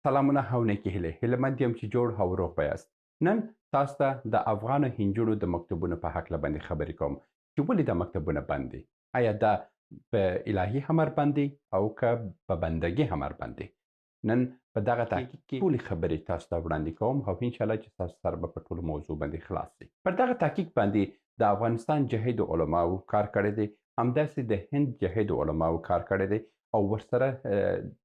سلامونه او نیکې هیلې هیلهمند یم چې جوړ او روغ به یاست. نن تاسو ته د افغانو هنجونو د مکتوبونو په هکله باندې خبرې کوم چې ولې دا مکتبونه بند دي. آیا دا په الهي امر بند دي او که په بندګي امر بند دي؟ نن په دغه تحقیق کې ټولې خبرې تاسو ته وړاندې کوم او انشاءالله چې تاسو سره به په ټولو موضوع باندې خلاص شي. پر دغه تحقیق باندې د افغانستان جهید علماو کار کړی دی، همداسې د هند جهید علماو کار کړی دی او ورسره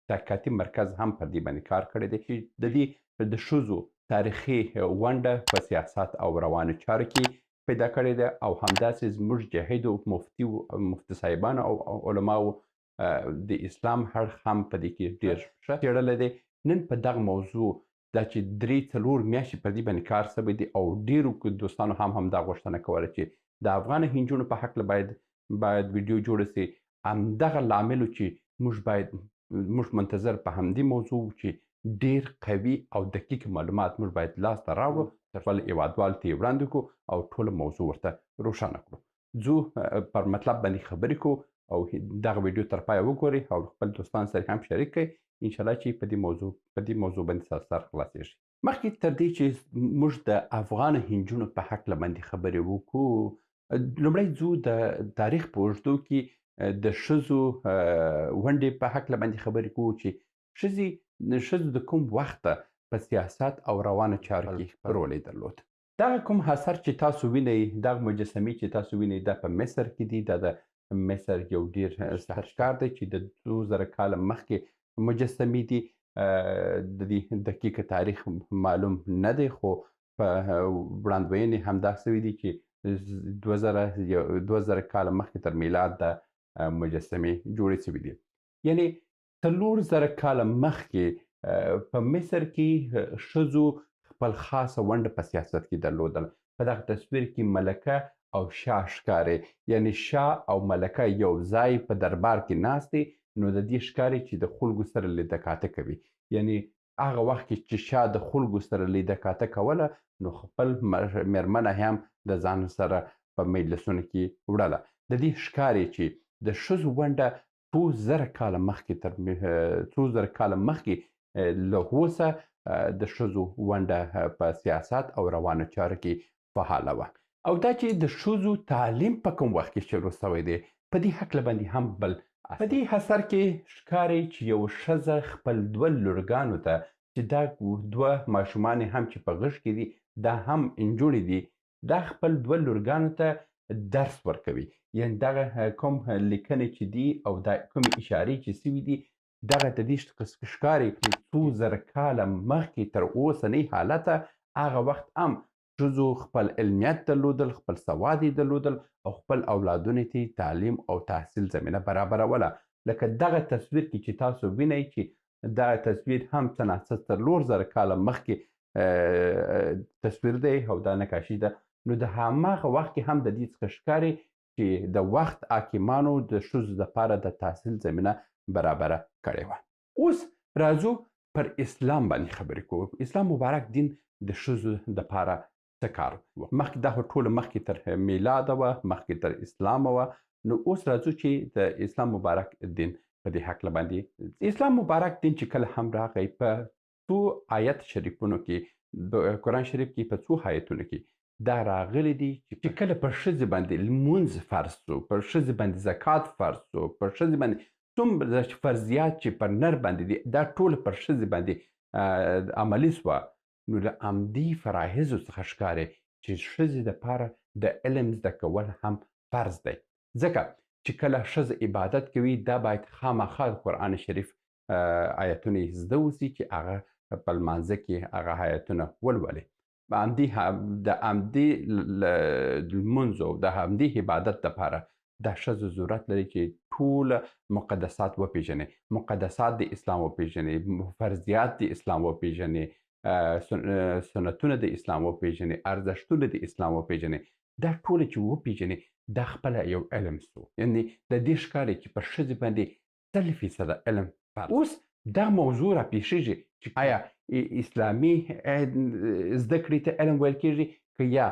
تحقیقاتي مرکز هم پر دې باندې کار کړی دی چې د دې د ښځو تاریخي ونډه په سیاست او روانو چارو کې پیدا کړې ده او همداسې زموږ جهیدو مفتي صاحبانو او علماو د اسلام اړخ هم په دې کې ډېر ښه څېړلی دی. نن په دغه موضوع دا چې 3-4 میاشتې پر دې باندې کار شوی دی او ډېرو دوستانو هم دا غوښتنه کوله چې د افغان هنجونو په هکله باید ویډیو جوړه سي. همدغه لاملو چې موږ منتظر په همدې موضوع چې ډېر قوي او دقیق معلومات موږ باید لاسته راوړو، خپل هېوادوالو ته یې وړاندې کړو او ټوله موضوع ورته روښانه کړو. ځو پر مطلب باندې خبرې کوو او دغه ویډیو تر پایه وګورئ او خپل دوستانو سره هم شریک کړئ. انشاءالله چې په دې موضوع باندې ستاسو سر خلاصېږي. مخکې تر دې چې موږ د افغان هنجونو په هکله باندې خبرې وکړو، لومړی ځو د تاریخ په اوږدو کې د ښځو ونډې په هکله باندې خبرې کوو چې ښځو د کوم وخته په سیاست او روانو چارو کې رول یې درلود. دغه کوم اثر چې تاسو وینئ، دغه مجسمې چې تاسو وینئ، دا په مصر کې دي. دا د مصر یو ډېر ستر ښار دی چې د 2000 کاله مخکې مجسمې دي. د دې دقیق تاریخ معلوم نه دی، خو په وړاندوینې همدا سوي دي چې 2000 کاله مخکې تر میلاد د مجسمې جوړې شوي دي. یعنې 4000 کاله مخکې په مصر کې ښځو خپل خاصه ونډه په سیاست کې درلودله. په دغه تصویر کې ملکه او شاه ښکاري، یعنې شاه او ملکه یو ځای په دربار کې ناست دي. نو د دې ښکاري چې د خلکو سره لیده کاته کوي. یعنې هغه وخت کې چې شاه د خلکو سره لیده کاته کوله، نو خپل مېرمنه هم د ځان سره په مجلسونو کې وړله. د دې ښکاري چې د ښځو ونډه څو زره کاله مخکې له اوسه د ښځو ونډه په سیاست او روانو چارو کې فعاله وه. او دا چې د ښځو تعلیم په کوم وخت کې شروع شوی دی، په دې هکله باندې هم بل په دې اثر کې ښکاري چې یو ښځه خپل 2 لورګانو ته چې دا 2 ماشومان هم چې په غږ کې دي، دا هم نجونې دي، دا خپل 2 لورګانو ته درس ورکوي. یعنې دغه کوم لیکنې چې دي او دا کومې اشارې چې سوي دي، دغه د دې ښکاري چې څو زره کاله مخکې تر اوسنۍ حالته هغه وخت هم ښځو خپل علمیت درلودل، خپل سواد یې درلودل او خپل اولادونو ته تعلیم او تحصیل زمینه برابروله. لکه دغه تصویر کې چې تاسو وینئ چې دغه تصویر هم څه ناڅه 4000 کاله مخکې تصویر دی او دا نقاشي ده. نو د هماغه وخت کې هم د دې څخه ښکاري چې د وخت حاکمانو د ښځو دپاره د تحصیل زمینه برابره کړې وه. اوس راځو پر اسلام باندې خبرې کوو. اسلام مبارک دین د ښځو دپاره څه کار وکړو؟ مخکې دا ټوله مخکې تر میلاده وه، مخکې تر اسلامه وه. نو اوس راځو چې د اسلام مبارک دین په دې هکله باندې. اسلام مبارک دین چې کله هم راغی، په څو آیت شریفونو کې د قرآن شریف کې په څو آیتونو کې دا راغلی دي چې کله پر ښځې باندې لمونځ فرض سو، پر ښځې باندې زکات فرض سو، پر ښځې باندې څومره فرضیات چې پر نر باندې دي، دا ټول پر ښځې باندې عملي سوه. نو له همدې فرایضو څخه ښکاري چې ښځې دپاره د علم زده کول هم فرض دی. ځکه چې کله ښځه عبادت کوي، دا باید خامخا قرآن شریف آیتونه یې زده اوسي چې هغه په لمانځه کې هغه آیتونه ولولي. د همدې لمونځ او د همدې عبادت دپاره دا ښځه ضرورت لري چې ټوله مقدسات وپېژني، مقدسات د اسلام وپېژني، فرضیات د اسلام وپېژني، سنتونه د اسلام وپېژني، ارزښتونه د اسلام وپېژني. دا ټوله چې وپېژني، دا خپله یو علم سو. یعنې د دې ښکاري چې پر ښځې باندې 100% علم فرض. اوس دا موضوع راپېښېږي چې آیا اسلامي زده کړې ته علم ویل کېږي که یا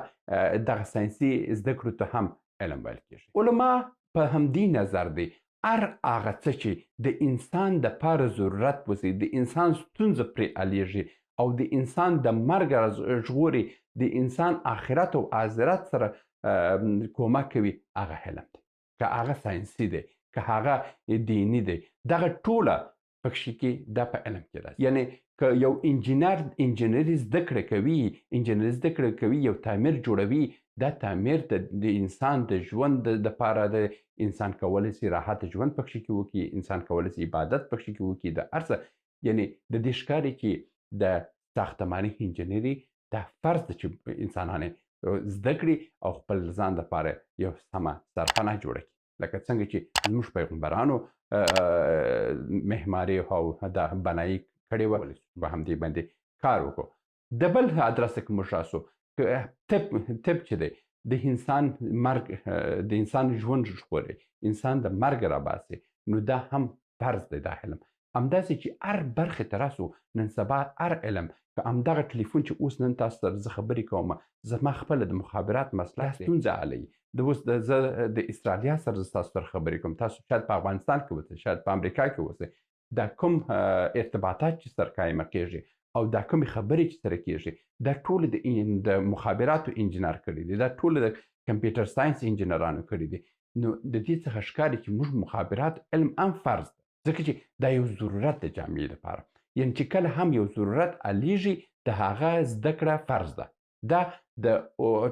دغه ساینسي زده کړو ته هم علم ویل کېږي؟ علما په همدې نظر دی. هر هغه څه چې د انسان دپاره ضرورت وسي، د انسان ستونزه پرې حلیږي او د انسان د مرګ ژغوري، د انسان آخرت او آخرت سره کومک کوي، هغه علم دی. که هغه ساینسي دی، که هغه دیني دی، دغه ټوله پکښې کې دا په علم کې راځي. یعنې که یو انجینر انجینري زده کړه کوي، انجینري زده کړه کوي، یو تعمیر جوړوي، دا تعمیر د انسان د ژوند دپاره د انسان کولی سي راحت ژوند پکښې کې وکړي، انسان کولی سي عبادت پکښې کې وکړي، د هر څه. یعنې د دې ښکاري چې د ساختماني انجینري دا فرض ده چې انسانان زده کړي او خپل ځان دپاره یو سمه سرپناه جوړه کړي. لکه څنګه چې زموږ پیغمبرانو معماري او دا بنایي کړې وه، په همدې باندې کار وکړو. د بل ادرسه که موږ راسو، که طب چې دی د انسان مرګ، د انسان ژوند ژغوري، انسان د مرګ راباسي، نو دا هم فرض دی دا علم. همداسې چې هر برخې ته راسو، نن سبا هر علم، که همدغه ټلیفون چې اوس نن تاسو سره زه خبرې کوم، زما خپله د مخابرات مسله ستونزه حلوي. اوس زه د استرالیا سره تاسو سره خبرې کوم، تاسو شاید په افغانستان کې اوسئ، شاید په امریکا کې اوسئ. دا کوم ارتباطات چې سره قایمه کېږي او دا کومې خبرې چې سره کېږي، دا ټولې د مخابراتو انجینر کړي دي، دا ټولې د کمپیوټر ساینس انجینرانو کړي دي. نو د دې څخه ښکاري چې موږ مخابرات علم هم فرض ده، ځکه چې دا یو ضرورت د جامعې لپاره. یعنې چې کله هم یو ضرورت حلیږي، د هغه زده کړه فرض ده. دا د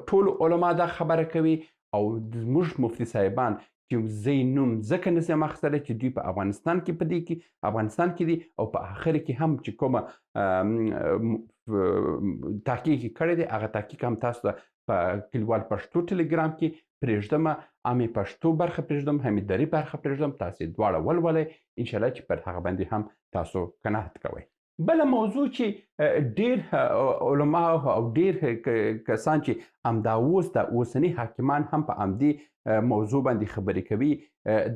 ټولو علما دا خبره کوي او زموږ مفتي صاحبان چې زه یې نوم ځکه نه شم اخیستلی چې دوی په افغانستان کې افغانستان کې دي او په آخر کې هم چې کومه تحقیق یې کړی دی، هغه تحقیق هم تاسو ته په کلیوال پښتو ټلګرام کې پرېږدمه. همې پښتو برخه پرېږدم، همې دري برخه پرېږدم، تاسې دواړه ولولئ، انشاءالله چې پر هغه باندې هم تاسو قناعت کوئ. بله موضوع چې ډېر علما او ډېر کسان چې همدا اوس د اوسني حاکمان هم په همدې موضوع باندې خبرې کوي،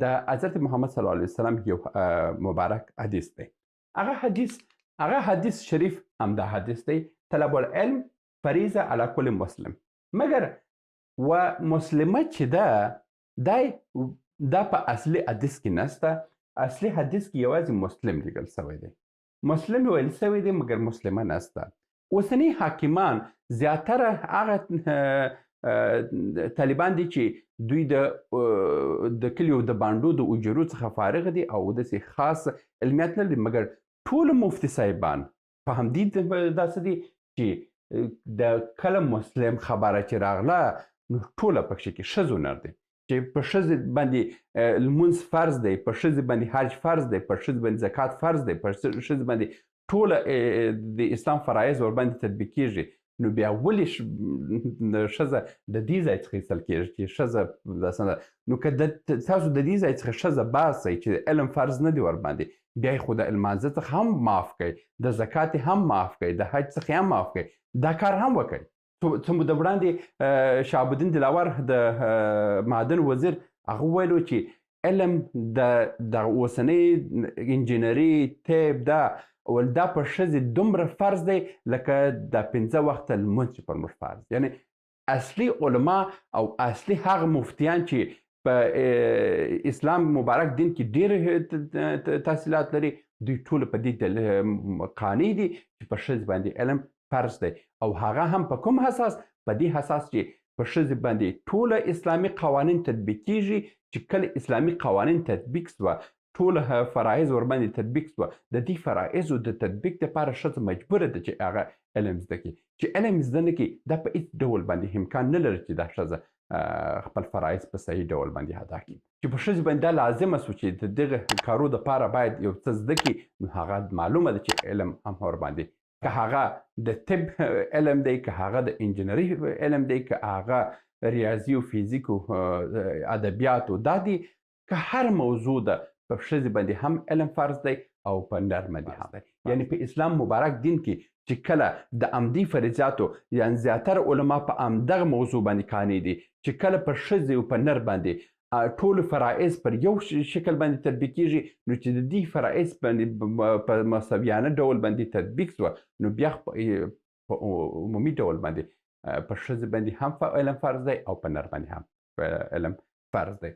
د حضرت محمد صلی الله علیه وسلم یو مبارک حدیث دی. هغه حدیث شریف همدا حدیث دی: طلب العلم فریضه علی کل مسلم. مګر و مسلمه چې ده دا په اصلي حدیث کې نسته. اصلي حدیث کې یوازې مسلم لیکل شوی دی، مسلم ویل شوی دی، مګر مسلمه نسته. اوسني حاکمان زیاتره هغه طالبان دي چې دوی د کلیو د بانډو د اجرو څخه فارغ دي او داسې خاص علمیت نه لري. مګر ټول مفتي صاحبان په همدې داسې دي چې د کله مسلم خبره چې راغله، نو ټوله پکښې کې ښځو نر دی چې په ښځې باندې لمونځ فرض دی، په ښځې باندې حج فرض دی، په ښځې باندې زکات فرض دی، په ښځې باندې ټوله د اسلام فرایض ورباندې تطبیق کېږي. نو بیا ولې ښځه د دې ځای څخه ایستل کېږي چې ښځه داسې ده؟ نو که تاسو د دې ځای څخه ښځه باسئ چې علم فرض نه دی ورباندې، بیا یې خو د لمانځه څخه هم معاف کړئ، د زکات هم معاف کړئ، د حج څخه هم معاف کړئ، دا کار هم وکړئ. څه موده وړاندې شهابالدین دلاور د معدن وزیر هغه ویلو چې علم د اوسنۍ انجینري طب دا په ښځې دومره فرض دی لکه د 5 وخته لمونځ چې پر موږ فرض. یعنې اصلي علما او اصلي هغه مفتیان چې په اسلام مبارک دین کې ډېر تحصیلات لري، دوی ټول په دې قانع دي چې په ښځې باندې علم فرض دی. او هغه هم په کوم اساس؟ په دې اساس چې په ښځې باندې ټوله اسلامي قوانین تطبیق کېږي. چې کله اسلامي قوانین تطبیق سوه، ټوله فرایض ورباندې تطبیق سوه، د دې فرایضو د تطبیق دپاره ښځه مجبوره ده چې هغه علم زده کړي. چې علم زده نه کړي، دا په هېڅ ډول باندې امکان نه لري چې دا ښځه خپل فرایض په صحیح ډول باندې ادا کړي. چې په ښځې باندې دا لازمه سوه چې د دغه کارو دپاره باید یو څه زده کړي، نو هغه معلومه ده چې علم هم ورباندې، که هغه د طب علم دی، که هغه د انجینري علم دی، که هغه ریاضي او فیزیک او ادبیات او دا دي، که هر موضوع ده، په ښځې باندې هم علم فرض دی او په نر باندې هم دی. یعنې په اسلام مبارک دین کې چې کله د همدې فریضاتو، یعنې زیاتره علما په همدغه موضوع باندې قانع دي چې کله په ښځې او په نر باندې ټول فرایض پر یو شکل باندې تطبیق کېږي، نو چې د دې فرایض باندې په مساویانه ډول باندې تطبیق سوه، نو بیا په عمومي ډول باندې په ښځې باندې هم علم فرض دی او په نر باندې هم علم فرض دی.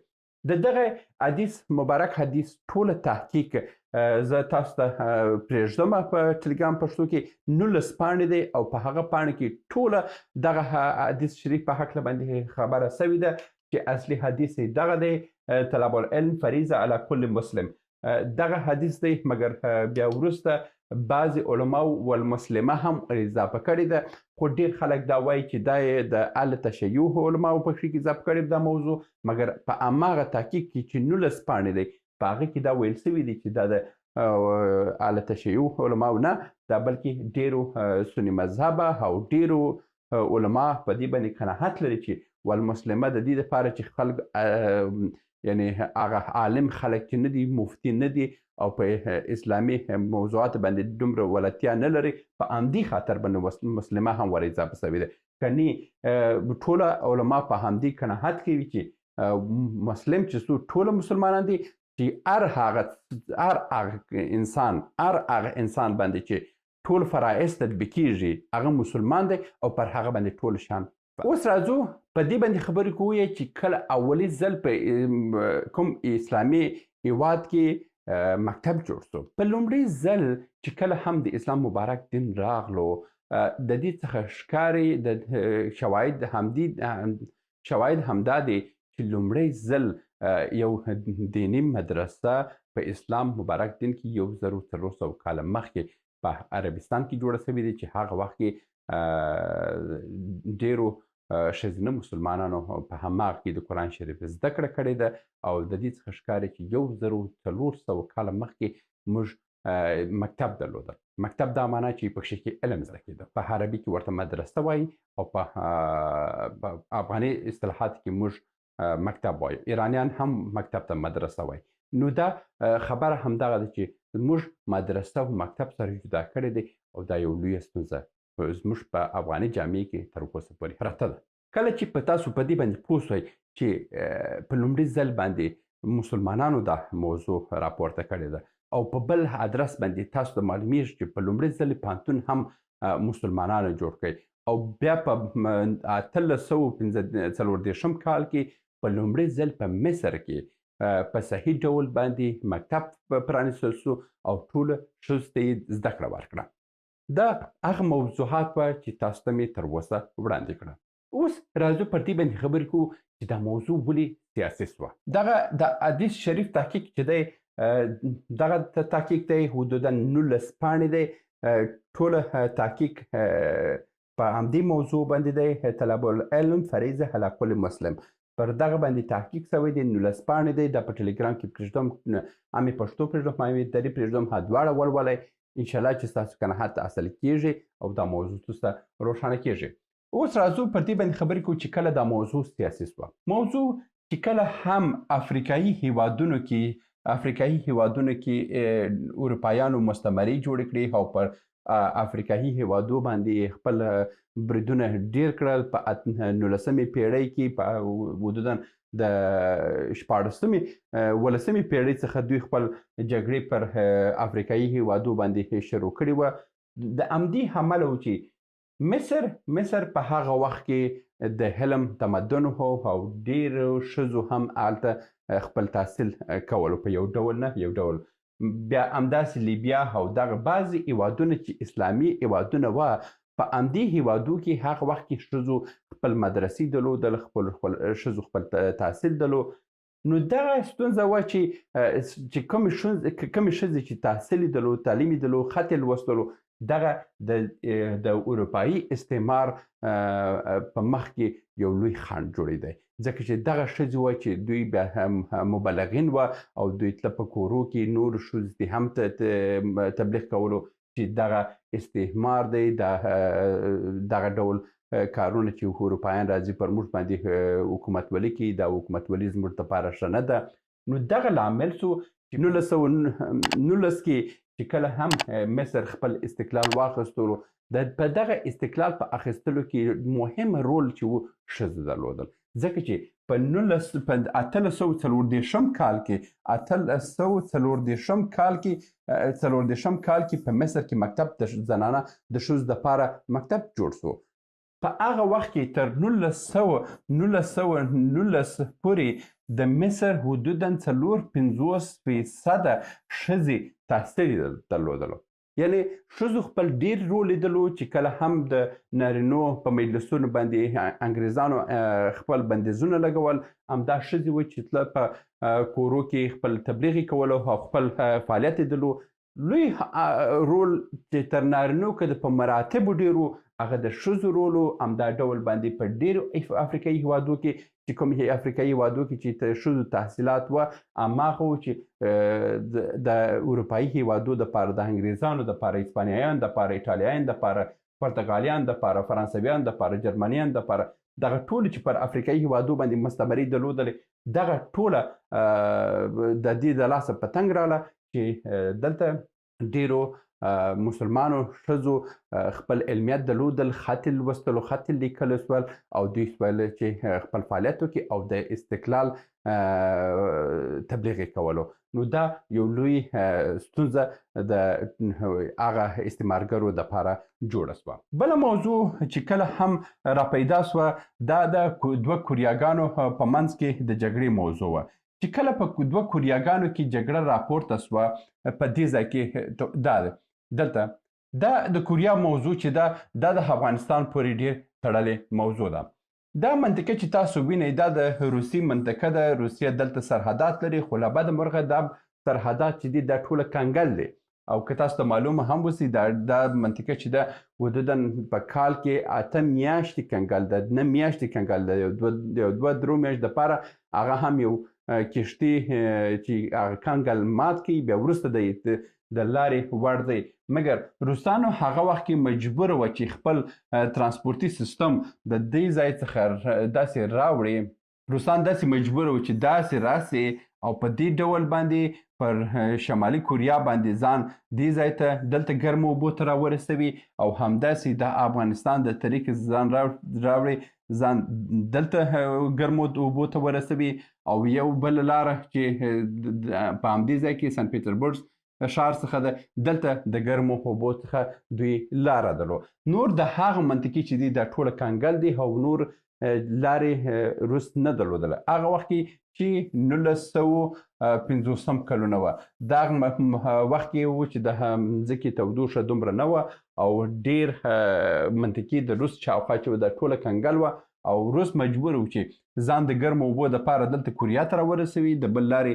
د دغه حدیث مبارک حدیث ټوله تحقیق زه تاسو ته پرېږدم په ټلګرام پښتو کې 19 پاڼې دی او په هغه پاڼې کې ټوله دغه حدیث شریف په هکله باندې خبره سوې ده چې اصلي حدیث یې دغه دی طلب العلم فریضه علی کل مسلم دغه حدیث دی مګر بیا وروسته بعضې علماو والمسلمه هم اضافه کړې ده خو ډېر خلک دا وایي چې دا یې د اهل تشیع علماو پکښې کې اضافه کړې دا موضوع مګر په هماغه تحقیق کې چې 19 پاڼې دی په هغه کې دا ویل سوي دي چې دا د اهل تشیع علماو نه دا بلکې ډېرو سني مذهبه او ډېرو علما په دې باندې قناعت لري چې والمسلمه د دې دپاره چې خلک یعنی هغه عالم خلک چې نه دي مفتي نه دي او په اسلامي موضوعات باندې دومره ولتیا نه لري په همدې خاطر باندې مسلمه هم ور اضافه سوې ده کني ټوله علما په همدې قناعت کوي چې مسلم چې څو ټوله مسلمانان دي چې هر هغه انسان باندې چې ټول فرایض تطبیق کیږي هغه مسلمان دی او پر هغه باندې ټول شان اوس راځو په دې باندې خبرې کوو چې کله اولي ځل په کوم اسلامي هیواد کې مکتب جوړ شو په لومړي ځل چې کله هم د اسلام مبارک دین راغلو د دې څخه ښکاري د شواهد همدا دی چې لومړی ځل یو دیني مدرسه په اسلام مبارک دین کې 1400 کاله مخکې په عربستان کې جوړه شوې ده چې هغه وخت کې ډېرو ښځینه مسلمانانو په هماغه کې د قرآن شریف زده کړه کړې ده او د دې څخه ښکاري چې 1400 کاله مخکې موږ مکتب درلودل مکتب دا معنا چې پکښې کې علم زده کېده په عربي کې ورته مدرسه وایي او په افغاني اصطلاحات کې موږ مکتب وایو ایرانیان هم مکتب ته مدرسه وایي نو دا خبره همدغه ده چې موږ مدرسه او مکتب سره جدا کړی دی او دا یو لویه ستونزه زموږ په افغاني جامعې کې تر اوسه پورې پرته ده کله چې په تاسو په دې باندې پوه سوئ چې په لومړي ځل باندې مسلمانانو دا موضوع راپورته کړې ده او په بل ادرس باندې تاسو ته معلومیږي چې په لومړي ځل پوهنتون هم مسلمانانو جوړ کړی او بیا په 1845 کال کې په لومړي ځل په مصر کې په صحیح ډول باندې مکتب پرانیستل شو او ټولو ښځو ته یې زده کړه ورکړه دا هغه موضوعات وه چې تاسو ته مې تر اوسه وړاندې کړه اوس راځو پر دې باندې خبرې کوو چې دا موضوع ولې سیاسي سوه دغه د حدیث شریف تحقیق چې دی دغه تحقیق دی حدودا 19 پاڼې دی ټوله تحقیق په همدې موضوع باندې دی طلب العلم فریضه علی کل مسلم پر دغه باندې تحقیق شوی دی 19 پاڼې دی دا په ټلګرام کې پرېږدم همې پښتو پرېږدم همې دري پرېږدم دواړه ولولئ انشاءالله چې ستاسو قناعت حاصل کیږي او دا موضوع تاسو ته روښانه کیږي اوس راځو پر دې باندې خبرې کوو چې کله دا موضوع سیاسي سوه موضوع چې کله هم افریقایي هیوادونو کې اروپایانو مستعمرې جوړې کړې او پر افریقایي هیوادو باندې خپل بریدونه ډیر کړل په 19مې پیړۍ کې په حدودا د 14مې 15مې پیړۍ څخه دوی خپل جګړې پر افریقایي هیوادو باندې شروع کړې وه د همدې امله و چې مصر په هغه وخت کې د علم تمدن او ډېرو ښځو هم هلته خپل تحصیل کولو په یو ډول نه یو ډول بیا همداسې لیبیا او دغه بعضې هیوادونه چې اسلامي هیوادونه وه په همدې هیوادو کې هغه وخت کې ښځو خپل مدرسې درلودل خپل ښځو خپل تحصیل درلود نو دغه ستونزه وه چې کومې ښځې چې تحصیل یې درلود تعلیم یې درلود خط یې لوستلو دغه د اروپایي استعمار په مخ کې یو لوی خنډ جوړېدی ځکه چې دغه ښځې وه چې دوی بیا مبلغین وه او دوی تله په کورو کې نورو ښځو ته هم تبلیغ کولو چې دغه استعمار دی دغه ډول کارونه چې اروپایان راځي پر موږ باندې حکومتولي کوي دا حکومتولي زموږ دپاره ښه نه ده نو دغه لامل سو چې 1919 کې چې کله هم مصر خپل استقلال واخیستلو په دغه استقلال په اخیستلو کې مهم رول چې و ښځو درلودل ځکه چې په 1840 کال کې په مصر کې مکتب د زنانه د ښځو دپاره مکتب جوړ شو په هغه وخت کې تر 1919 پورې د مصر حدوداً 50% ښځې تحصیل درلودلو. یعنې ښځو خپل ډېر رول لیدلو چې کله هم د نارینو په مجلسونو باندې انګریزانو خپل بندیزونه لګول، همدا ښځې وې چې تله په کورو کې خپل تبلیغ یې کولو او خپل فعالیت یې درلود. لوی رول چې تر نارینو که په مراتبو ډېر و، هغه د ښځو رول و. همدا ډول باندې په ډېرو افریقایي هېوادو کې چې کوم افریقایي هېوادو کې چې د ښځو تحصیلات وه، هماغه و چې د اروپایي هېوادو دپاره، د انګریزانو دپاره، هسپانیایانو دپاره، ایټالیایانو دپاره، پرتګالیانو دپاره، فرانسویانو دپاره، جرمنیانو دپاره، دغه ټولو چې پر افریقایي هېوادو باندې مستعمري درلودلې، دغه ټوله د دې د لاسه په تنګ راغله چې دلته ډېرو مسلمانو ښځو خپل علمیت درلودل، خط یې لوستلو، خط یې لیکلی سول او دوی سول چې خپل فعالیت وکړي او د استقلال تبلیغ یې کولو. نو دا یو لوی ستونزه د هغه استعمارګرو دپاره جوړه سوه. بله موضوع چې کله هم راپیدا سوه، دا د دوه کوریاګانو په منځ کې د جګړې موضوع وه چې کله په دوه کوریاګانو کې جګړه راپورته سوه. په دې ځای کې دلته دا د کوریا موضوع چې دا د افغانستان پورې ډېر تړلې موضوع ده. دا منطقه چې تاسو وینئ دا د روسیې منطقه ده. روسیه دلته سرحدات لري، خو له بده مرغه دا سرحدات چې دي دا ټوله کنګل دی. او که تاسو ته معلومه هم وسي دا منطقه چې ده حدودا په کال کې 8 میاشتې کنګل ده، 9 میاشتې کنګل ده. یو 2-3 میاشتې دپاره هغه هم یو کښتۍ چې هغه کنګل مات کړي، بیا وروسته د لارې وړ دی. مګر روسانو هغه وخت کې مجبور وه چې خپل ترانسپورتي سیستم د دې ځای څخه داسې راوړي. روسان داسې مجبور وو چې داسې راسي او په دې ډول باندې پر شمالي کوریا باندې ځان دې ځای ته دلته ګرمو اوبو ته راورسوي او همداسې د افغانستان د طریق ځان راوړي، ځان دلته ګرمو اوبو ته ورسوي. او یو بل لاره چې په همدې ځای کې سن پیټربورګ ښار څخه ده، دلته د ګرمو اوبو څخه دوی لاره درلود. نور د هغه منطقې چې دي دا ټوله کنګل دي او نور لارې روس نه درلودله. هغه وخت کې چې 1950 کلونه وه، دغه وخت کې و چې د مځکې تودوخه دومره نه وه او ډېر منطقې د روس شاوخوا چې دا ټوله کنګل وه او روس مجبور و چې ځان د ګرمو اوبو دپاره دلته کوریا ته راورسوي. د بل لارې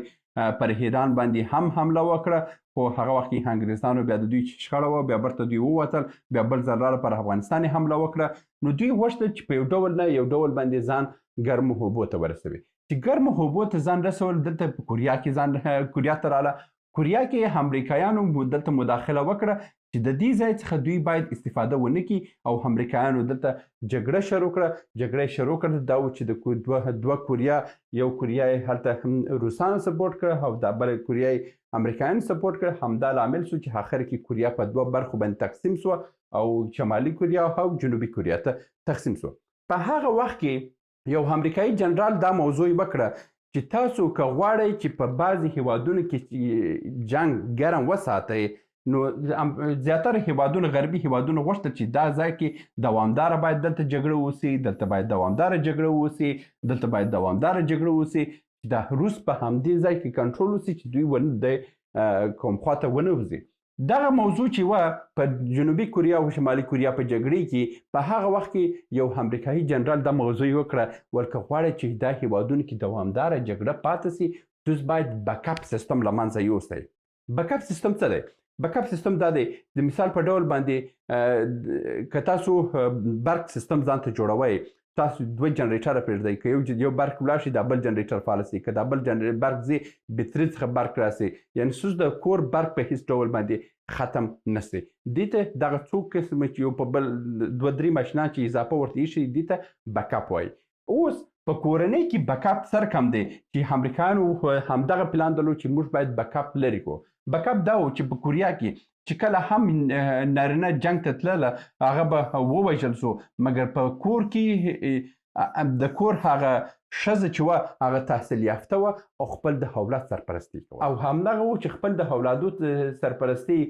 پر ایران باندې هم حمله وکړه، خو هغه وخت کې انګریزانو بیا د دوی شخړه وه، بیا برته دوی ووتل، بیا بل ځل راغله پر افغانستان یې حمله وکړه. نو دوی غوښتل چې په یو ډول نه یو ډول باندې ځان ګرمو اوبو ته ورسوي. چې ګرمو اوبو ته ځان رسول، دلته په کوریا کې ځان کوریا ته راغله. کوریا کې امریکایانو دلته مداخله وکړه چې د دې ځای څخه دوی باید استفاده ونه کړي او امریکایانو دلته جګړه شروع کړه. جګړه یې شروع کړه دا و چې د دوه کوریا، یو کوریا یې هلته روسانو سپورټ کړه او دا بله کوریا یې امریکایانو سپورټ کړه. همدا لامل شو چې آخر کې کوریا په 2 برخو باندې تقسیم سوه او شمالي کوریا او جنوبي کوریا ته تقسیم سوه. په هغه وخت کې یو امریکایي جنرال دا موضوع وکړه چې تاسو که غواړئ چې په بعضې هېوادونو کې جنګ ګرم وساتئ، نو زیاتره هېوادونه، غربي هېوادونه غوښتل چې دا ځای کې دوامداره باید دلته جګړه وسي، دلته باید دوامداره جګړه وسي، دلته باید دوامداره جګړه وسي، چې دا روس په همدې ځای کې کنټرول وسي چې دوی د کوم خواته ونه وځي. دغه موضوع چې وه په جنوبي کوریا او شمالي کوریا په جګړې کې، په هغه وخت کې یو امریکایي جنرال دا موضوع وکړه، ولکه غواړئ چې دا هېوادونو کې دوامداره جګړه پاتې سي، تاسو باید بیکاپ سیستم له منځه یوسئ. بیکاپ سیستم څه دی؟ بیکاپ سیستم دا دی، د مثال په ډول باندې که تاسو برق سیستم ځان ته جوړوئ، تاسو 2 جنریټره پرېږدئ، که یو برق ولاړ شي دا بل جنریټر فعال شي، که دا بل برق ځي بطري څخه برق راسي، یعنې ستاسو د کور برق په هېڅ ډول باندې ختم نه سي. دې ته دغه څو قسمه چې یو په بل 2-3 ماشینان چې اضافه ورته ایښي دې ته بیکاپ وایي. اوس په کورنۍ کې بیکاپ سر کم دی چې امریکایانو همدغه پلان درلود چې موږ باید بیکاپ لرې کړو. بیکاپ دا و چې په کوریا کې چې کله هم نارینه جنګ ته تلله هغه به ووژل سو، مګر په کور کې د کور هغه ښځه چې وه هغه تحصیل یافته وه او خپل د اولاد سرپرستي کوله او همدغه و چې خپل د اولادو سرپرستي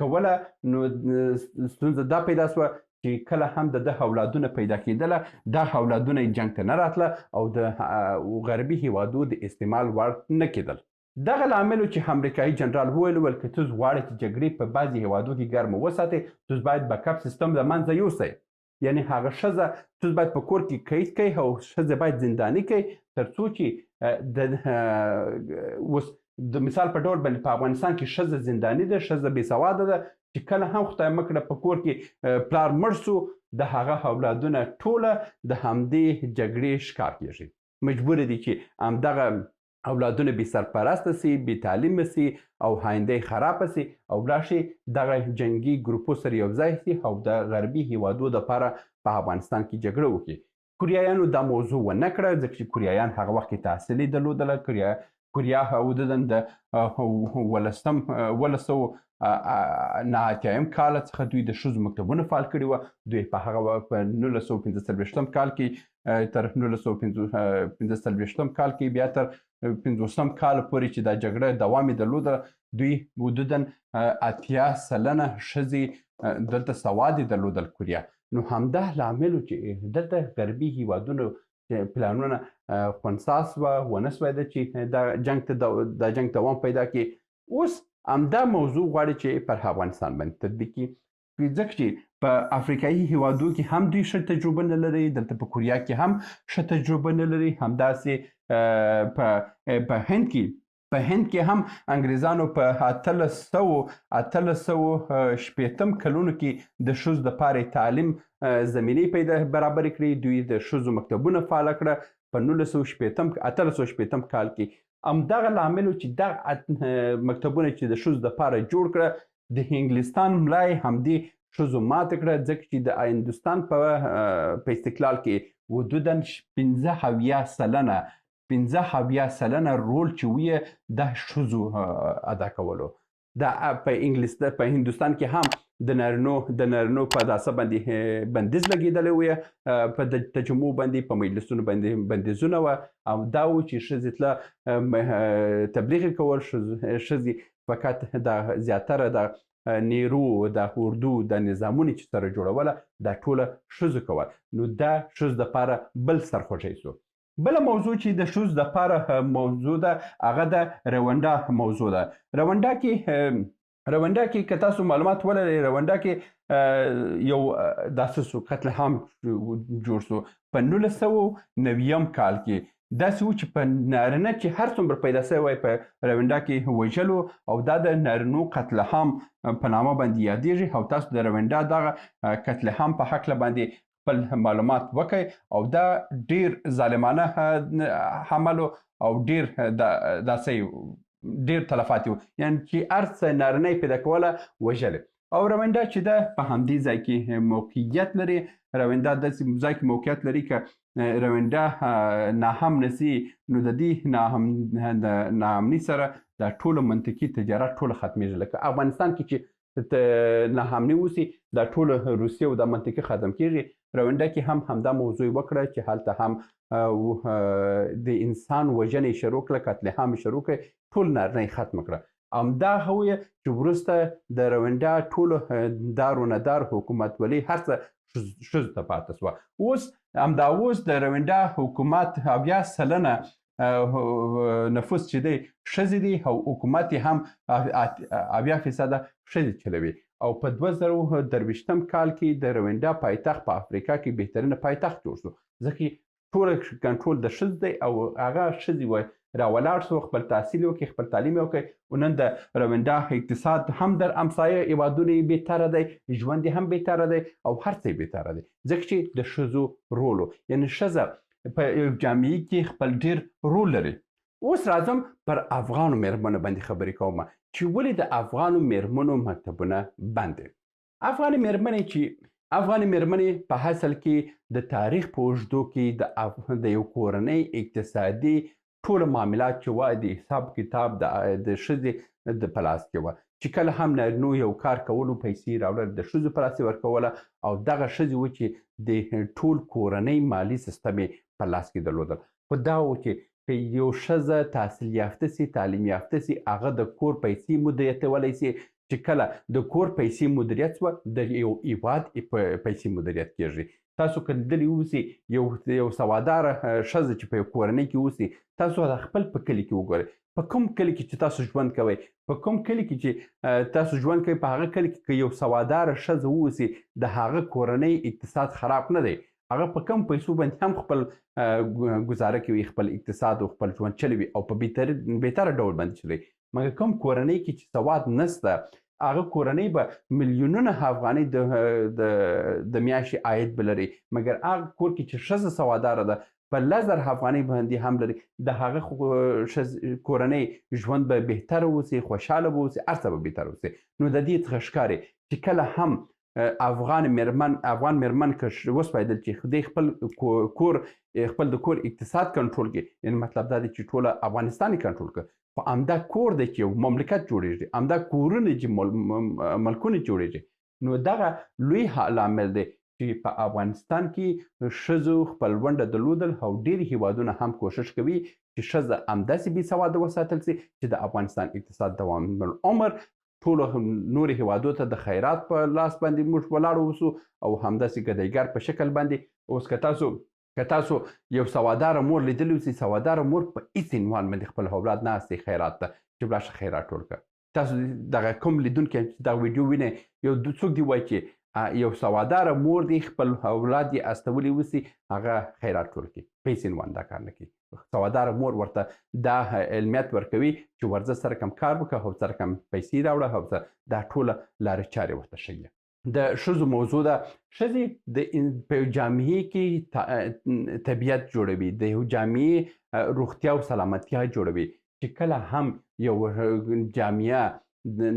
کوله. نو ستونزه دا پیدا سوه چې کله هم د اولادونه پیدا کېدله دا اولادونه یې جنګ ته نه راتله او د غربي هیوادو د استعمال وړ نه کېدل. دغه لامل چې امریکایي جنرال وویل که ته غواړې چې جګړې په بعضې هیوادو کې ګرمه وساتې ته باید بیکاپ سیستم له منځه یوسئ. یعنی هغه ښځه ته باید په کور کې قید کړئ او ښځه باید زنداني کړئ تر څو چې اوس د مثال په ډول باندې په افغانستان کې ښځه زنداني ده، ښځه بې سواده ده چې کله هم خدای مه کړه په کور کې پلار مړ سو د هغه اولادونه ټوله د همدې جګړې ښکار کېږي. مجبور دي چې همدغه اولادونه بې سرپرسته سي، بې تعلیمه سي او آینده یې خرابه سي او ولاړ شي دغه جنګي ګروپو سره یو ځای سي او د غربي هیوادو دپاره په افغانستان کې جګړه وکړي. کوریایانو دا موضوع ونه کړه ځکه چې کوریایان هغه وخت کې تحصیل یې درلودله. کوریا حدوداً د 1989 کال څخه دوی د ښځو مکتبونه فعال کړي وه. دوی په هغه په 1945 کال کې تر 1945 کال کې بیا تر 50 کال پورې چې دا جګړه دوام یې درلوده دوی حدوداً 80% ښځې دلته سواد یې درلودل کوریا. نو همدا لامل و چې دلته غربي هیوادونو پلانونه خنثی سوه ونه سویده چې دا جنګ دوام پیدا کړي. اوس همدا موضوع غواړي چې پر افغانستان باندې تطبیق کړي ځکه چې په افریقایي هیوادو کې هم دوی ښه تجربه نه لري، دلته په کوریا کې هم ښه تجربه نه لري، همداسې په هند کې هم انګریزانو په 1860 کلونو کې د ښځو دپاره تعلیم زمینې برابرې کړې. دوی د ښځو مکتبونه فعاله کړه. په 1860 کال کې همدغه لامل چې دغه مکتبونه چې د ښځو دپاره جوړ کړه د انګلستان ملا یې همدې ښځو ماته کړه ځکه چې د هندوستان په استقلال کې حدوداً 15% رول چې ویه د ښځو ادا کولو. دا په هندوستان کې هم د نارینو په داسه باندې بندیز لګېدلی ویه، په تجمع باندې په مجلسونو باندې بندیزونه وه او دا و چې ښځې تله تبلیغ یې کول. ښځې فقط د زیاتره د نیرو د اردو د نظامونه چې سره جوړوله دا ټوله ښځو کول. نو دا ښځو دپاره بل سرخوږی سو. بله موضوع چې د ښځو دپاره موضوع ده هغه د روانډا موضوع ده. روانډا کې که تاسو معلومات ولرئ روانډا کې یو داسې سو قتل عام جوړ سو په 1990 کال کې. داسې و چې په نارینه چې هر څومره پیدا سوی په روانډا کې وژلو او دا د نارینو قتل عام په نامه باندې یادېږي او تاسو د روانډا دغه قتل عام په هکله باندې خپل معلومات وکړئ او دا ډیر ظالمانه عمل او ډیر تلفات و، یعنی چې هر څه نارینه یې پیدا کوله وژلې. او روانډا چې ده په همدې ځای کې موقعیت لري. روانډا داسې ځای کې موقعیت لري که روانډا ناهم نسي نو د دې ناامني سره دا ټوله منطقي تجارت ټوله ختمېږي. لکه افغانستان کې چې ناامني وسي دا ټوله روسیه او دا منطقي ختم کېږي. روانډا کې هم همدا موضوع وکړه چې هلته هم د انسان وژنې شروع کړه، قتل عام شروع کړه، ټول نارینه یې ختم کړه. همدا هویه چې وروسته د روانډا ټولو دار و ندار حکومتولي هر څه ښځو ته پاته سوه. اوس د روانډا حکومت 70% نفوس چې دی ښځې دي او حکومت یې هم 80% ښځې چلوي. او په 2023 کال کې د روانډا پایتخت په افریقا کې بهترینه پایتخت جوړ شو ځکه ټول کنټرول د ښځو دی او هغه ښځې راولاړ سو، خپل تحصیل وکړي، خپل تعلیم وکړي. او نن د روانډا اقتصاد هم در همسایه هیوادونه یې بهتره دی، ژوند یې هم بهتره دی او هر څه یې بهتره دی ځکه چې د ښځو رول و. یعنې ښځه په یو جامعه کې خپل ډیر رول لري. اوس راځم پر افغانو مېرمنو باندې خبرې کوم چې ولې د افغانو مېرمنو مکتبونه بند دي. افغاني مېرمنې په اصل کې د تاریخ په اوږدو کې د یو کورنۍ اقتصادي ټول معاملات چې وه د حساب کتاب د ښځې د په لاس کې وه چې کله هم نارینو یو کار کولو پیسې راوړل د ښځو په لاس یې ورکوله او دغه ښځې و چې د ټول کورنۍ مالي سیستم یې په لاس کې درلودل. خو دا و چې که یو ښځه تحصیل یافته سي، تعلیم یافته سي، هغه د کور پیسې مدیریتولی سي. چې کله د کور پیسې مدیریت سوه، د یو هیواد پیسې مدیریت کېږي. تاسو که لیدلي اوسئ یو سواداره ښځه چې په یو کورنۍ کې اوسي، تاسو خپل په کلي کې وګورئ. په کوم کلي کې چې تاسو ژوند کوئ، په کوم کلي کې چې تاسو ژوند کوئ، په هغه کلي کې که یو سواداره ښځه واوسي، د هغه کورنۍ اقتصاد خراب نه دی. هغه په کم پیسو باندې هم خپل ګزاره کوي، خپل اقتصاد او خپل ژوند چلوي او په بهتره ډول باندې چلوي. مګر کوم کورنۍ کې چې سواد نسته، هغه کورنۍ به میلیونونه افغانۍ د میاشتې عاید به لري. مګر هغه کور کې چې ښځه سواداره ده، په 10,000 افغانۍ باندې هم لري، د هغه کورنۍ ژوند به بهتره اوسي، خوشحاله به اوسي، هر څه به بهتره اوسي. نو د دې څخه ښکاري چې کله هم افغان میرمن که وسپایدل چې دی خپل د کور اقتصاد کنټرول کړي، یعنې مطلب دا دی چې ټوله افغانستان یې کنټرول کړي. خو همدا کور دی چې یو مملکت جوړېږي، همدا کورونه چې ملکونه جوړېږي. نو دغه لوی لامل دی چې په افغانستان کې ښځو خپل ونډه درلودل او ډېری هیوادونه هم کوښښ کوي چې ښځه همداسې بې سواده وساتل سي چې د افغانستان اقتصاد دوام العمر ټولو نورو هیوادو ته د خیرات په لاس باندې موږ ولاړ اوسو او همداسې ګدایګر په شکل باندې. اوس که تاسو یو سواداره مور لیدلی اوسئ، سواداره مور په هېڅ عنوان باندې خپل اولاد نه استوي خیرات ته چې راشه خیرات ټول کړه. تاسو دغه کوم لیدونکی چې دغه ویډیو وینئ، یو څوک دې وایي چې یو سواداره مور دی خپل اولاد یې استولی اوسي، هغه خیرات ټول کړي. په هېڅ عنوان دا کار نه کوي. سواداره مور ورته دا علمیت ورکوي چې ورځه سره کم کار وکړه او سره کم پیسې راوړه او دا ټوله لارې چارې ورته ښیي. د ښځو موضوع ده. ښځې په یو جامعې کې طبیعت جوړوي، د یو جامعې روغتیا او سلامتیا جوړوي. چې کله هم یو جامعه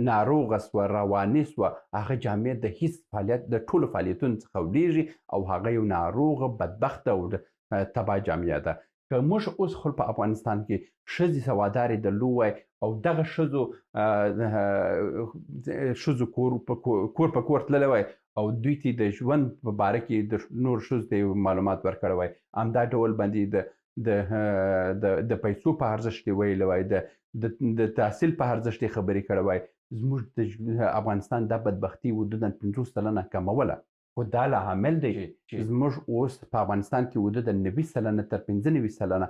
ناروغه سوه، رواني سوه، هغه جامعه د هیڅ فعالیت د ټولو فعالیتونو څخه وډېږي او هغه یو ناروغه، بدبخته او تباه جامعه ده. که موږ اوس خپل په افغانستان کې ښځې سوادارې درلود وای او دغه ښځو کور په کور تللی وای او دوی ته د ژوند په باره کې د نور ښځو ته معلومات ورکړی وای، همدا ډول باندې د پیسو په ارزښت یې ویلی وای، د تحصیل په ارزښت یې خبرې کړی وای، زموږ د افغانستان دا بدبختي حدودا 50 سلنه کموله. خو دا لامل دی چې زموږ اوس په افغانستان کې حدودا 90 سلنه تر 95 سلنه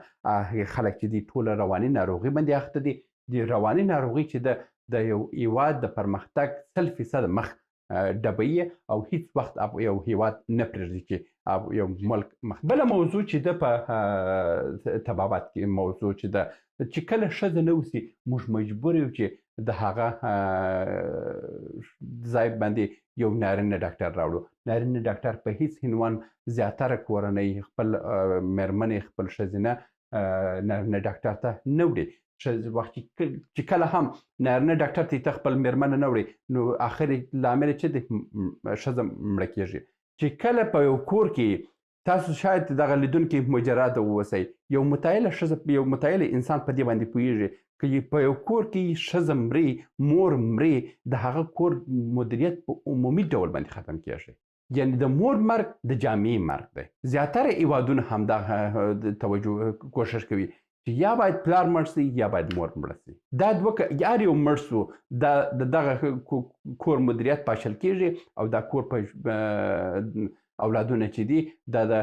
خلک چې دي ټوله رواني ناروغي باندې اخته دي. د رواني ناروغي چې د یو هیواد د پرمختګ 100% مخ ډبوي او هیڅ وخت یو هیواد نه پرېږدي چې یو ملک مخ. بله موضوع چې ده په طبابت کې موضوع چې ده، چې کله ښځه نه اوسي، موږ مجبور یو چې د هغه ځای باندې یو نارینه ډاکټر راوړو. نارینه ډاکټر په هیڅ عنوان زیاتره کورنۍ خپل مېرمنې خپل ښځینه نارینه ډاکټر ته نه وړي. وخت چې کله هم نارینه ډاکټر ته خپل مېرمنه نه وړي، نو آخر لامل چې دی ښځه مړه کېږي. چې کله په یو کور کې تاسو شاید دغه لیدونکي مجرد واوسئ، یو متعهله ښځه، یو متعهله انسان په دې باندې پوهېږي که په یو کور کې ښځه مري، مور مري، د هغه کور مدیریت په عمومي ډول باندې ختم کېږي. یعنې د مور مرګ د جامعې مرګ دی. زیاتره هیوادونه همدغه توجه کوښښ کوي چې یا باید پلار مړ سي یا باید مور مړه سي. دا هر یو مړ سو، دغه کور مدیریت پاشل کېږي او دا کور په اولادونه چې دي دا د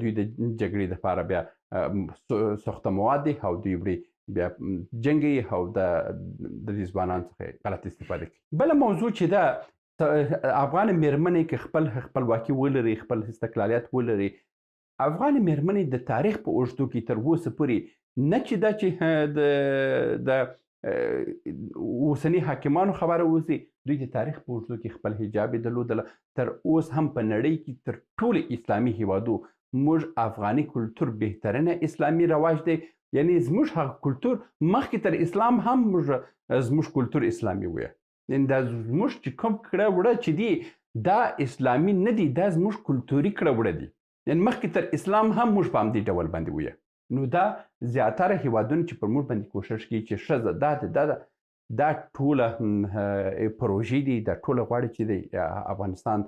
دوی د جګړې دپاره بیا سوخته مواد دي او دوی وړي بیا جنګوي او د دې ځوانانو څخه غلط استفاده کوي. بله موضوع چې ده، افغان مېرمنې که خپل خپلواکي ولري، خپل استقلالیت ولري، افغان مېرمنې د تاریخ په اوږدو کې تر اوسه پورې نه چې دا چې د اوسني حاکمانو خبره اوسي، دوی د تاریخ په اوږدو کې خپل حجاب یې درلودله. تر اوس هم په نړۍ کې تر ټولو اسلامي هیوادو موږ افغاني کلتور بهترینه اسلامي رواج دی. یعنې زموږ هغه کلتور مخکې تر اسلام هم زموږ کلتور اسلامي وی. یعنې دا زموږ چې کوم کړه وړه چې دي دا اسلامي نه دي، دا زموږ کلتوري کړه وړه دي. یعنې مخکې تر اسلام هم موږ په همدې ډول باندې وی. نو دا زیاتره هیوادونه چې پر موږ باندې کوښښ کوي چې ښځه دا ټوله پروژې دي، دا ټوله غواړي چې د افغانستان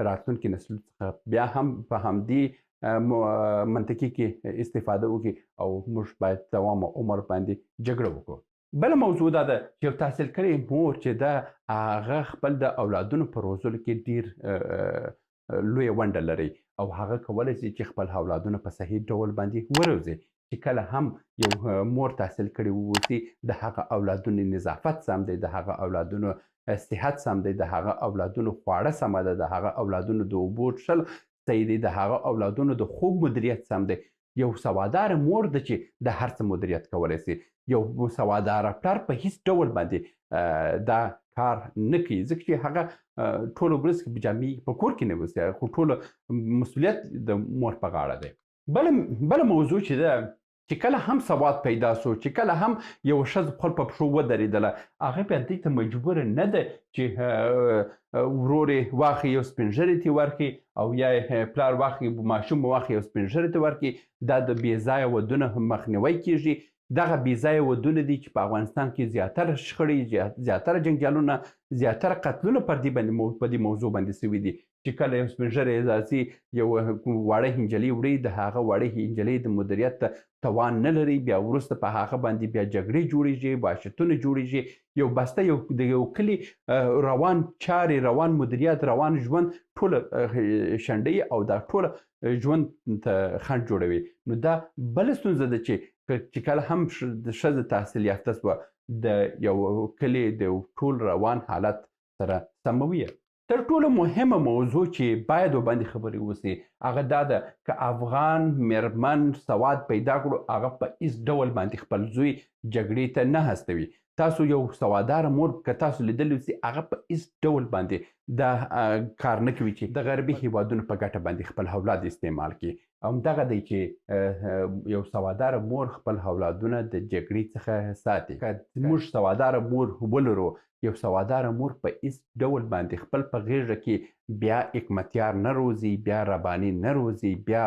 راتلونکي نسل څخه بیا هم په همدې منطقي کې استفاده وکړي او موږ باید دوام عمر باندې جګړه وکړو. بل موضوع دا ده چې یو تحصیل کړی مور چې ده هغه خپل د اولادونو په روزلو کې ډیر لویه ونډه لري او هغه کولی شي چې خپل اولادونه په صحیح ډول باندې وروزي. چې کله هم یو مور تحصیل کړی واوسي د هغه اولادونو نظافت سم دی، د هغه اولادونو صحت سم دی، د هغه اولادونو خواړه سمه ده، د هغه اولادونو د اوبو څښل صحیح دی، د هغه اولادونو د خوب مدیریت سم دی. یو سواداره مور ده چې د هر څه مدیریت کولی شي. یو سواداره پلار په هیڅ ډول باندې دا کار نه کوي، ځکه چې هغه ټوله ورځ کې جامې په کور کې نه اوسي، خو ټوله مسؤلیت د مور په غاړه دی. بله موضوع چې ده چې کله هم سواد پیدا سو، چې کله هم یو ښځه خپل په پښو ودرېدله، هغه بیا دې ته مجبوره نه ده چې ورور یې واخلي یو سپین ږیري ته ورکړي او یا یې پلار واخلي ماشوم واخلي یو سپین ږیري ته ورکړي. دا د بې ځایه ودونه مخنیوی کیږي. دغه بې ځایه ودونه دي چې په افغانستان کې زیاتره شخړې، زیاتره جنجالونه، زیاتره قتلونه په دې موضوع باندې سوي دي چې کله یو سپین ږیری راځي یو واړه هنجلۍ وړي، د هغه واړه هنجلۍ د مدیریت توان نه لري، بیا وروسته په هغه باندې بیا جګړې جوړېږي، وحشتونه جوړېږي. یو بسته د یو کلي روان چارې، روان مدیریت، روان ژوند ټوله شنډوي او دا ټوله ژوند ته خنډ جوړوي. نو دا بله ستونزه ده چې کله هم ښځه تحصیل یافته شوه، د یو کلي د ټول روان حالت سره سموي. تر ټولو مهمه موضوع چې باید وباندې خبرې وسي هغه دا ده که افغان میرمن سواد پیدا کړو، هغه په هیڅ ډول باندې خپل زوی جګړې ته نه هڅوي. تاسو یو سواداره مور که تاسو لیدلی اوسي، هغه په هیڅ ډول باندې دا کار نه کوي چې د غربي هیوادونو په ګټه باندې خپل اولاد استعمال کړي. همدغه دی چې یو سواداره مور خپل اولادونه د جګړې څخه ساتي. که موږ سواداره مور ولرو، یو سواداره مور په هیڅ ډول باندې خپل په غېږه کې بیا حکمتیار نه روزي، بیا رباني نه روزي، بیا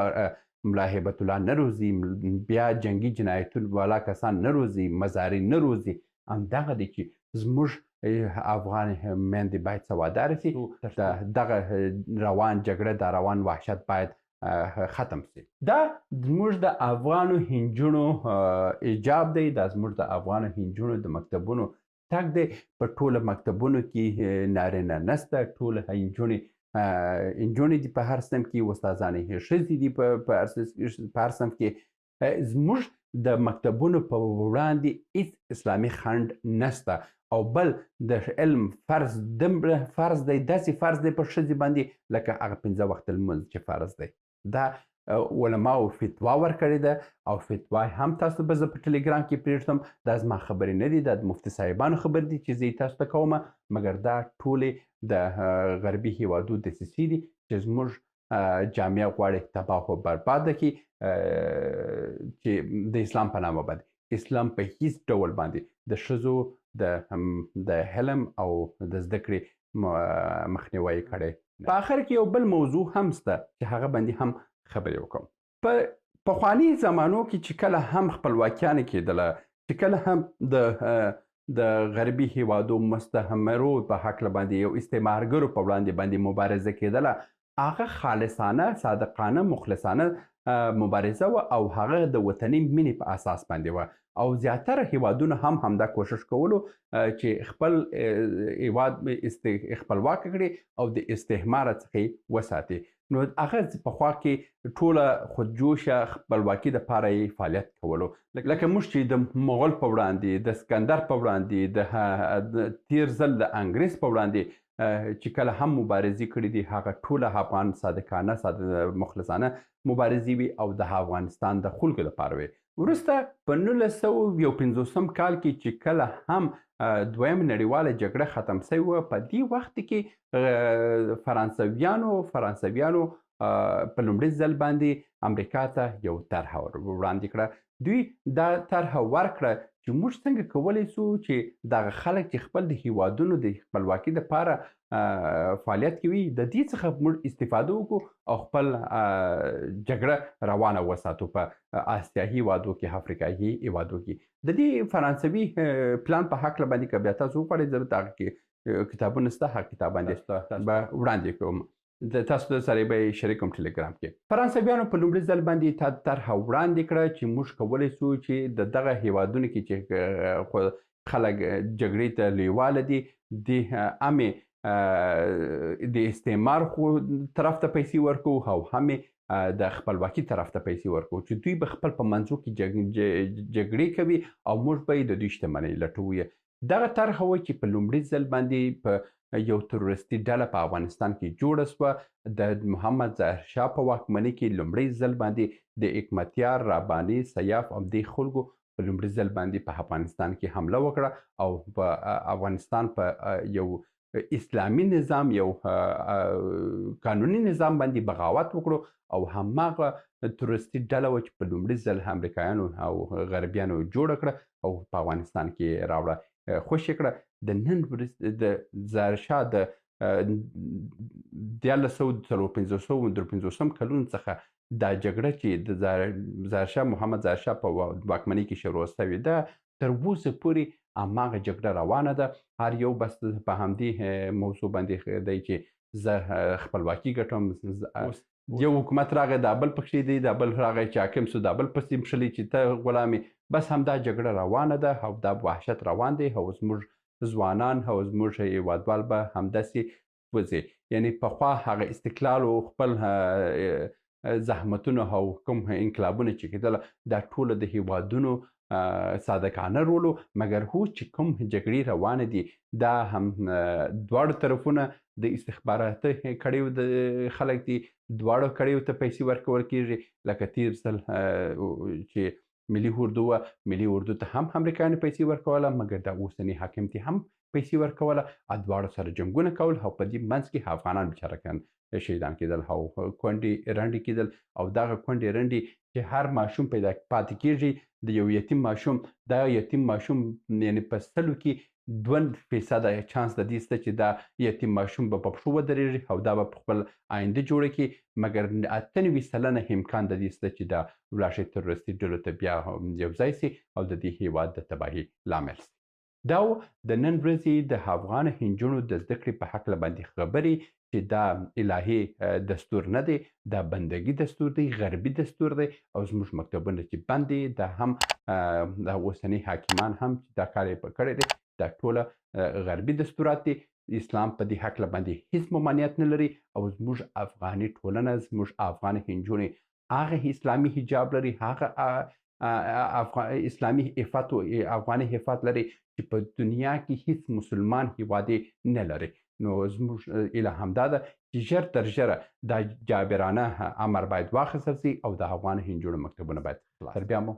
ملا هیبت الله نه روزي، بیا جنگي جنایتونو والا کسان نه روزي، مزاري نه روزي. همدغه دی چې زموږ افغان میندې باید سواداره شي. دغه روان جګړه، دا روان وحشت باید ختم شي. دا زموږ د افغانو هنجونو ایجاب دی، دا زموږ د افغانو هنجونو د مکتبونو تګ دی. په ټوله مکتبونو کې نارینه نسته، ټوله نجونې دي په هر صنف کې، استادانې ښځې دي په هر صنف کې. زموږ د مکتبونو په وړاندې هیڅ اسلامي خنډ نسته. او بل د علم فرض دومره فرض دی، داسې فرض دی په ښځې باندې لکه هغه 5 وخته لمونځ چې فرض دی. دا علماو فتوا ورکړې ده او فتوا هم تاسو به زه په ټلګرام کې پرېږدم. دا زما خبرې نه دي، دا د مفتي صاحبانو خبرې دي چې زه یې تاسو ته کومه، مګر دا ټولې د غربي هیوادو دسیسې دي چې زموږ جامعه غواړي تباه و برباده کړي، چې د اسلام په نامه باندې. اسلام په هیڅ ډول باندې د ښځو د علم او د زده کړې مخنیوی کړی. په آخر کې یو بل موضوع هم شته چې هغه باندې هم خبرې وکړم. په پخواني زمانو کې چې کله هم خپلواکیانې کېدله، چې کله هم د غربي هیوادو مستعمرو په هکله باندې یو استعمارګرو په وړاندې باندې مبارزه کېدله، هغه خالصانه، صادقانه، مخلصانه مبارزه وه او هغه د وطني مینې په اساس باندې وه. او زیاتره هیوادونه هم همدا کوشش کولو چې خپل هیواد خپلواک کړي او د استعمار څخه وساتي. نو هغه پخوا کې ټوله خودجوشه خپلواکي دپاره یې فعالیت کولو. لکه موږ چې د مغول په وړاندې، د سکندر په وړاندې، د تیر ځل د انګریز په وړاندې چې کله هم مبارزې کړي دي، هغه ټوله افغان صادقانه مخلصانه مبارزې وي او د افغانستان د خلکو لپاره وي. وروسته په 1950 کال کې چې کله هم دویم نړیواله جګړه ختم شوې وه، په دې وخت کې فرانسویانو په لومړي ځل باندې امریکا ته یو طرحه وړاندې کړه. دوی دا طرحه ورکړه چې موږ څنګه کولی شو چې دغه خلک چې خپل د هیوادونو د خپلواکي دپاره فعالیت کوي، د دې څخه موږ استفاده وکړو او خپل جګړه روانه وساتو په آسیایي هیوادو کې، افریقایي هیوادو کې. د دې فرانسوي پلان په هکله باندې که بیا تاسو وغواړئ، زه به د هغه کې کتابونه شته، هغه کتاب باندې به وړاندې کوم. د تاسو سره به شریکوم ټلګرام کې. فرانسویانو په لومړي ځل باندې طرحه وړاندې کړه چې موږ کولی سو چې د دغه هیوادونو کې چې خلک جګړې ته لیواله دي د د استعمار خو طرف ته پیسې ورکو او هم د خپلواکي طرف ته پیسې ورکو چې دوی به خپل په منځو کې جګړې کوي او موږ به د دوی شتمنۍ لټوو. دغه طرحه وه چې په لومړي ځل باندې په یو تروریستي ډله په افغانستان کې جوړه سوه. د محمد ظاهر شاه په واکمنۍ کې لومړی ځل باندې د حکمتیار، رباني، سیاف او دې خلکو په لومړي ځل باندې په افغانستان کې حمله وکړه او په افغانستان په یو اسلامي نظام، یو قانوني نظام باندې بغاوت وکړو او هماغه تروریستي ډله وه چې په لومړي ځل امریکایانو او غربیانو جوړه کړه او په افغانستان کې راوړه. خوشې کړه د نن ورځ د ظاهرشاه د 1953 کلونو څخه دا جګړه چې د ظاهرشاه محمد ظاهرشاه په واکمنۍ کې شروع سوې ده تر اوسه پورې هماغه جګړه روانه ده. هر یو بس په همدې موضوع باندې دی چې زه خپلواکي ګټم، یو حکومت راغی دا بل پکښې دی، دا بل راغی چې حاکم سو دا بل پسې مښلي چې ته غلام یې. بس همدا جګړه روانه ده او دا وحشت روان دی او زموږ ځوانان او زموږ هیوادوال به همداسې وځي. یعنې پخوا هغه استقلال او خپل زحمتونه او کوم انقلابونه چې کېدله دا ټوله د هیوادونو صادقانه رول و، مګر هو چې کوم جګړې روانې دي دا هم دواړو طرفونه د استخباراتي کړیو د خلک دي، دواړو کړیو ته پیسې ورکول کېږي. لکه تېر ځل چې ملي اردو وه، ملي اردو ته هم امریکایانو پیسې ورکوله، مګر د اوسني حاکم ته هم پیسې ورکوله. دواړو سره جنګونه کول او په دې منځ کې افغانان بیچارهګان شهیدان کېدل او کونډې رنډې کېدل. او دغه کونډې رنډې چې هر ماشوم پیدا پاتې کېږي د یو یتیم ماشوم، دا یتیم ماشوم یعنې په 100 کې 2% چانس د دې شته چې دا یتیم ماشوم به په پښو ودرېږي او دا به په خپل آینده جوړه کړي، مګر 98% امکان د دې شته چې دا ولاړ شي تروریستي ډلو ته بیا یو ځای سي او د دې هیواد د تباهي لامل سي. دا د نن ورځې د افغان نجونو د زده کړې په هکله باندې خبرې چې دا الهي دستور نه دی، دا بندګي دستور دی، غربي دستور دی او زموږ مکتبونه چې بند دي دا هم د اوسني حاکمان هم چې دا کار یې کړی دی دا ټوله غربي دستورات دي. اسلام په دې هکله باندې هیڅ ممانعت نه لري او زموږ افغاني ټولنه، زموږ افغان نجونې هغه اسلامي حجاب لري، هغه اسلامي عفت او افغاني عفت لري چې په دنیا کې هیڅ مسلمان هیواد یې نه لري. نو زموږ ایله همدا ده چې ژر تر ژره دا جابرانه امر باید واخیستل سي او د افغان نجونو مکتبونه باید خلاص. تر بیا مو